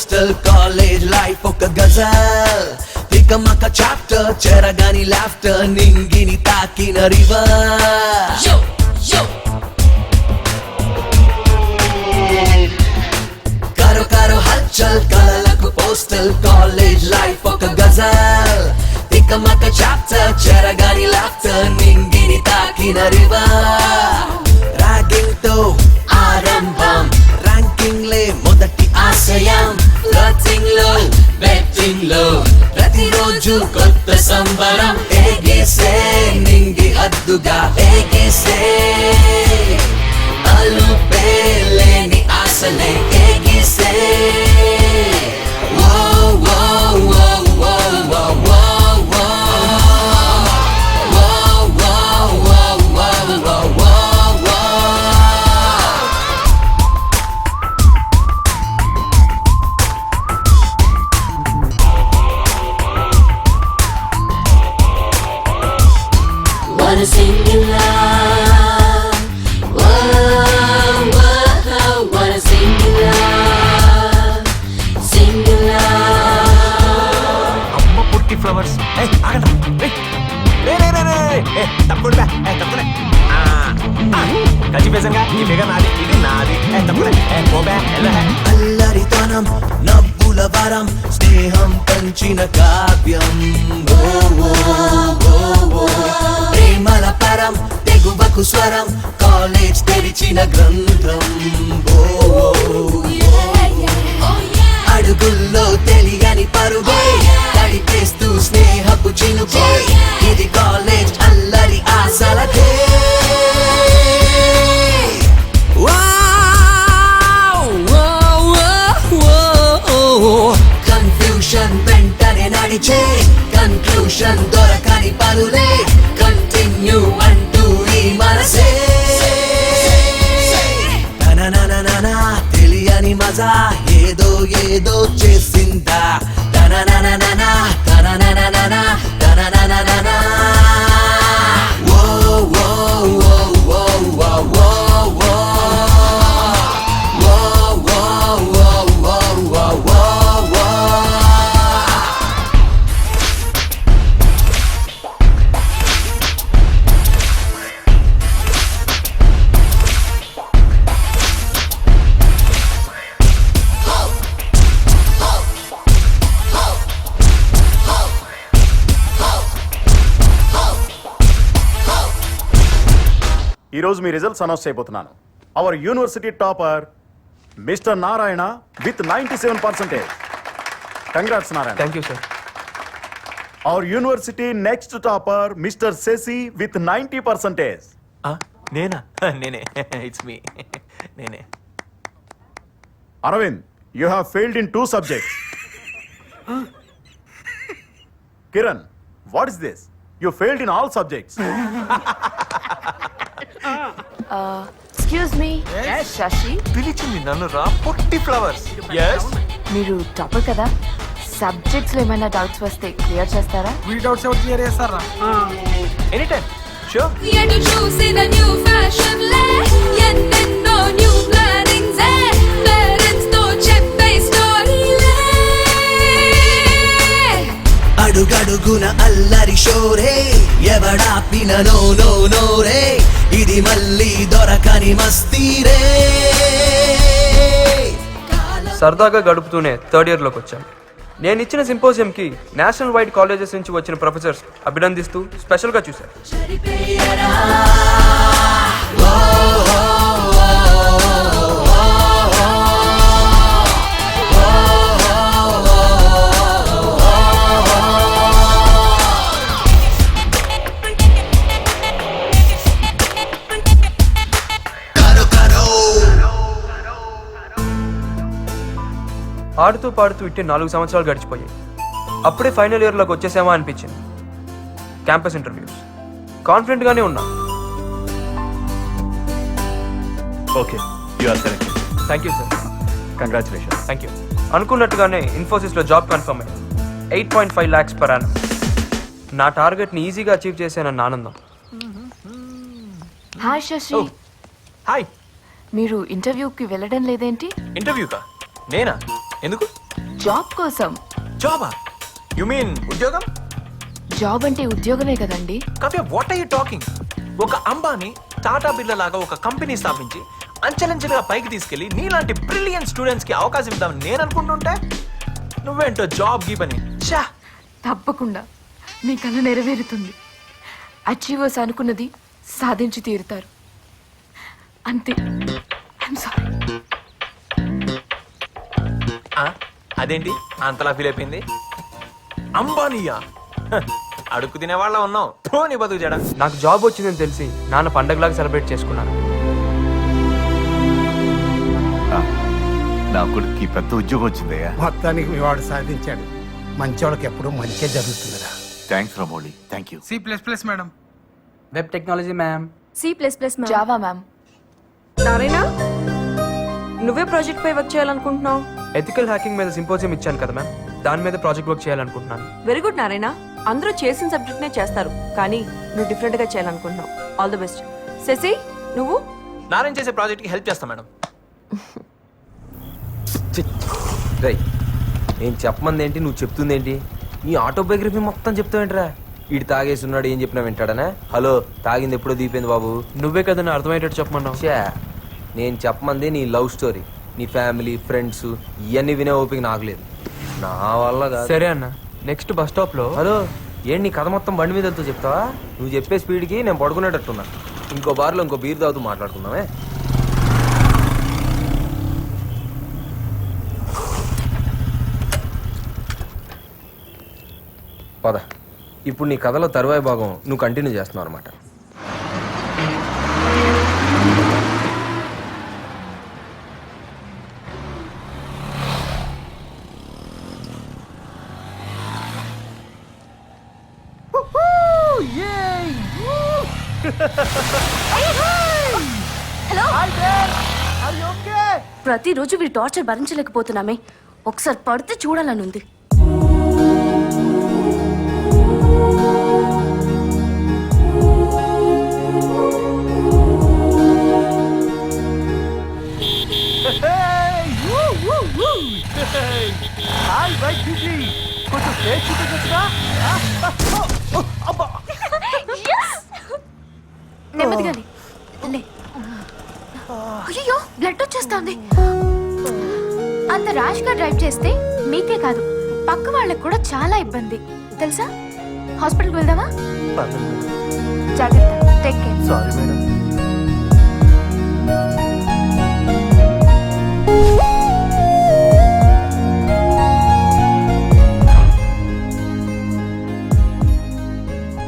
Postal college life ఒక గజల్ తికమక chapter చెరగాని laughter నింగిని తాకిన రివర్ కరో కరో హల్చల్ కలలకు పోస్టల్ కాలేజ్ లైఫ్ ఒక గజల్ తికమక చాప్టర్ చెరగాని లాఫ్టర్ నింగిని తాకిన రివర్ రాగింగ్ తో ఆరంభం ర్యాంకింగ్ లే మొదటి ఆశయం ఫ్లర్టింగ్ లో బెట్టింగ్ లో ప్రతిరోజు కొత్త సంబరం ఏగేసే నింగి అద్దుగా ఏగేసే అలుపే లేని ఆశలే ఏగేసే ఓ ఓ ఓ ఓ ఓ ఓ Wanna sing in love, whoa, whoa, wanna sing in love, sing in love. అమ్మ పుట్టి ఫ్లవర్స్ తప్పకుండా తప్పలే ఖచ్చితంగా ఈ ఫిగర్ నాది ఇది నాది తప్పలే పోబే అల్లరితనం నవ్వుల వరం స్నేహం పంచిన కావ్యం ప్రేమల పరం తెగువకు స్వరం కాలేజ్ తెరిచిన గ్రంథం అడుగుల్లో తెలియని పరుగే తడిపేస్తూ స్నేహపు చినుకే ఇది కాలేజ్ అల్లరి ఆశలకే కన్ఫ్యూషన్ వెంటనే నడిచే కన్క్లూషన్ దొరకని పనులే కంటిన్యూ అంటూ ఈ మనసే తనననననా తెలియని మజా ఏదో ఏదో చేసిందా తనననననా తనననననా తనననననా ఓ ఓ ఓ ఓ ఓ ఓ ఓ ఈరోజు మీ రిజల్ట్స్ అనౌన్స్ చేయబోతున్నాను. Our university topper mister Narayana with 97%. Congrats Narayana. Thank you sir. Our university next topper mister Shashi with 90%. నేనా? నేనే. It's me. నేనే. Aravind, you have failed in 2 subjects. Kiran, what is this? You failed in all subjects. Excuse me Shashi, పిలిచింది నన్ను రా పొట్టి flowers. yes మీరు topper కదా, subjects లో ఏమైనా డౌట్స్ వస్తే క్లియర్ చేస్తారా? Any time. షూర్. ఎటు చూసిన న్యూ ఫ్యాషన్ లే ఎన్నెన్నో న్యూ ప్లానింగ్స్ పేరెంట్స్ తో చెప్పే స్టోరీలే అడుగడుగున అల్లరి షోరే ఎవడాపిన నో నో నో రే ఇది మళ్ళీ దొరకని మస్తీరే. సరదాగా గడుపుతూనే థర్డ్ ఇయర్లోకి వచ్చాను. నేను ఇచ్చిన సింపోజియంకి నేషనల్ వైడ్ కాలేజెస్ నుంచి వచ్చిన ప్రొఫెసర్స్ అభినందిస్తూ స్పెషల్గా చూశారు. ఆడుతూ పాడుతూ ఇట్టే 4 సంవత్సరాలు గడిచిపోయాయి. అప్పుడే ఫైనల్ ఇయర్లోకి వచ్చేసామా అనిపించింది. క్యాంపస్ ఇంటర్వ్యూస్ కాన్ఫిడెంట్గానే ఉన్నా. Okay, you are selected. Thank you sir. Congratulations. Thank you. అనుకున్నట్టుగానే ఇన్ఫోసిస్లో జాబ్ కన్ఫర్మ్ అయింది. 8.5 lakhs per annum. నా టార్గెట్ని ఈజీగా అచీవ్ చేశానన్న ఆనందం. Hi Sasi, hi. మీరు ఇంటర్వ్యూకి వెళ్ళడం లేదేంటి? ఇంటర్వ్యూకా? నేనా? ఎందుకు? జాబ్ కోసం. జాబా? యు మీన్ ఉద్యోగం? జాబ్ అంటే ఉద్యోగమే కదండి. Kavya, what are you talking? ఒక అంబానీ టాటా బిర్లా లాగా ఒక కంపెనీ స్థాపించి అంచెలంచెలుగా పైకి తీసుకెళ్లి నీలాంటి బ్రిలియంట్ స్టూడెంట్స్ కి అవకాశం ఇద్దామని నేను అనుకుంటుంటే నువ్వేంటో జాబ్ గీపని. షా! తప్పకుండా మీ కళ నెరవేరుతుంది. అచీవర్స్ అనుకున్నది సాధించి తీరుతారు. అంతే. I'm sorry. అదేంటి అంతలా ఫీల్ అయిపోయింది? అంబానీయా? హ, అడుగు తినే వాళ్ళ ఉన్నావు. నీ బతుకు జడ. నాకు జాబ్ వచ్చిందని తెలిసి నాన్న పండగలాగా సెలబ్రేట్ చేసుకున్నాను. నా కొడుకు పెద్ద ఉద్యోగం వచ్చిందయ్యా. మొత్తానికి మీ వాడు సాధించాడు. మంచోళ్ళకి ఎప్పుడు మంచిగా జరుగుతుందిరా. Thanks Ramouli, thank you. C++ madam. Web technology ma'am. C++ Java ma'am. Narayana, నువ్వే ప్రాజెక్ట్ పై వర్క్ చేయాలనుకుంటున్నావు. ఎథికల్ హ్యాకింగ్ మీద సింపోజియం ఇచ్చాను కదా మ్యామ్, దాని మీద ప్రాజెక్ట్ వర్క్ చేయాలనుకుంటున్నాను. Very good Narayana. అందరూ చేసిన సబ్జెక్ట్ నే చేస్తారు, కానీ నువ్వు డిఫరెంట్ గా చేయాలనుకుంటున్నావు. All the best. శశి, నువ్వు? నారాయణ చేసే ప్రాజెక్ట్ కి హెల్ప్ చేస్తా మేడం. నేను చెప్పమంది ఏంటి, నువ్వు చెప్తుంది ఏంటి? నీ ఆటోబయోగ్రఫీ మొత్తం చెప్తావేంట్రా? వీడు తాగేసి ఉన్నాడు, ఏం చెప్పినా వింటాడనే? హలో, తాగింది ఎప్పుడో దీపోయింది బాబు. నువ్వే కదా నా అర్థమయ్యేటట్టు చెప్పమన్నావు. ఛా, నేను చెప్పమంది నీ లవ్ స్టోరీ, నీ ఫ్యామిలీ, ఫ్రెండ్స్, ఇవన్నీ వినే ఓపిక నాకు లేదు. నా వల్ల కాదు. సరే అన్న, నెక్స్ట్ బస్ స్టాప్ లో. హలో, ఏంటి నీ కథ మొత్తం బండి మీద వెళ్తూ చెప్తావా? నువ్వు చెప్పే స్పీడ్కి నేను పడుకునేటట్టున్నా. ఇంకో బార్లో ఇంకో బీర్ తాగుతూ మాట్లాడుకుందామే. పద. ఇప్పుడు నీ కథలో తరువాయి భాగం నువ్వు కంటిన్యూ చేస్తున్నావు అనమాట. ప్రతిరోజు వీడి టార్చర్ భరించలేకపోతున్నామే. ఒకసారి పడితే చూడాలని ఉంది. నెమ్మదిగానే. అయ్యో, బ్లడ్ వచ్చేస్తుంది. అంత ర్యాష్ గా డ్రైవ్ చేస్తే మీకే కాదు, పక్క వాళ్ళకి కూడా చాలా ఇబ్బంది తెలుసా. హాస్పిటల్కి వెళ్దామా? జాగ్రత్త. Take care. Sorry madam.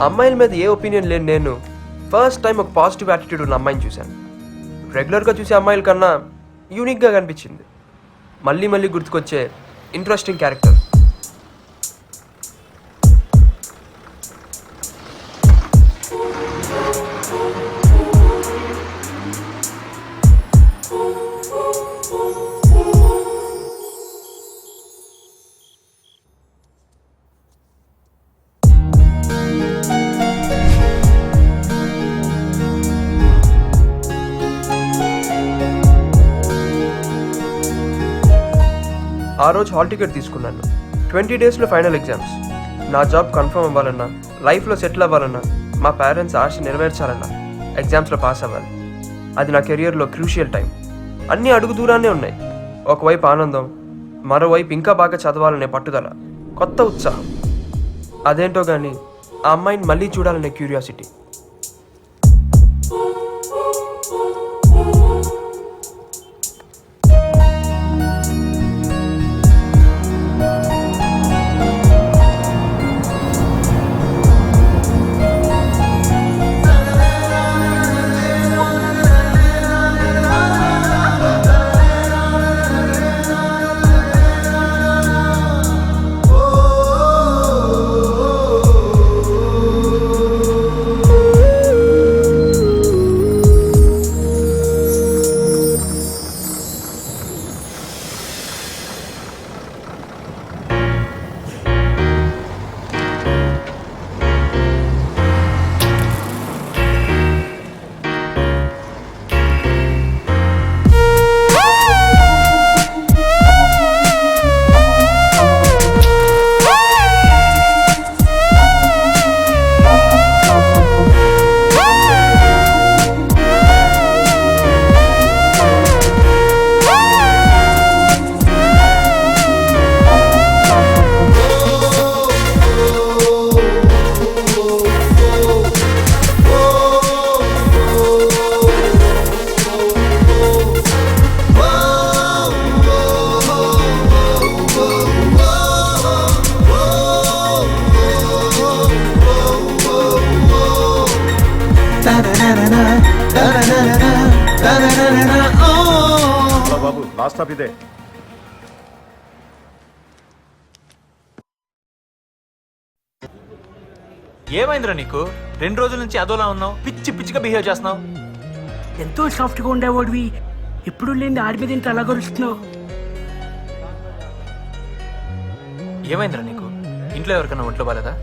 అమ్మాయిల మీద ఏ ఒపీనియన్ లేని నేను ఫస్ట్ టైం ఒక పాజిటివ్ యాటిట్యూడ్ ఉన్న అమ్మాయిని చూశాను. రెగ్యులర్గా చూసే అమ్మాయిల కన్నా యూనిక్గా కనిపించింది. మళ్ళీ మళ్ళీ గుర్తుకొచ్చే ఇంట్రెస్టింగ్ క్యారెక్టర్. ఆ రోజు హాల్ టికెట్ తీసుకున్నాను. 20 డేస్లో ఫైనల్ ఎగ్జామ్స్. నా జాబ్ కన్ఫర్మ్ అవ్వాలన్నా, లైఫ్లో సెటిల్ అవ్వాలన్నా, మా పేరెంట్స్ ఆశ నెరవేర్చాలన్నా ఎగ్జామ్స్లో పాస్ అవ్వాలి. అది నా కెరియర్లో క్రూషియల్ టైం. అన్నీ అడుగు దూరాన్నే ఉన్నాయి. ఒకవైపు ఆనందం, మరోవైపు ఇంకా బాగా చదవాలనే పట్టుదల, కొత్త ఉత్సాహం. అదేంటో కానీ ఆ అమ్మాయిని మళ్ళీ చూడాలనే క్యూరియాసిటీ. హలో బాబు, లాస్ట్ స్టాప్ ఇదే. ఏమైందిరా నీకు? 2 రోజుల నుంచి అదోలా ఉన్నావు, పిచ్చి పిచ్చిగా బిహేవ్ చేస్తున్నావు. ఎంతో సాఫ్ట్ గా ఉండేవాడివి, ఎప్పుడు లేని ఆడి మీద ఇంత అలా గరుస్తున్నావు. ఏమైందిరా నీకు? ఇంట్లో ఎవరికైనా ఒంట్లో బాలేదా?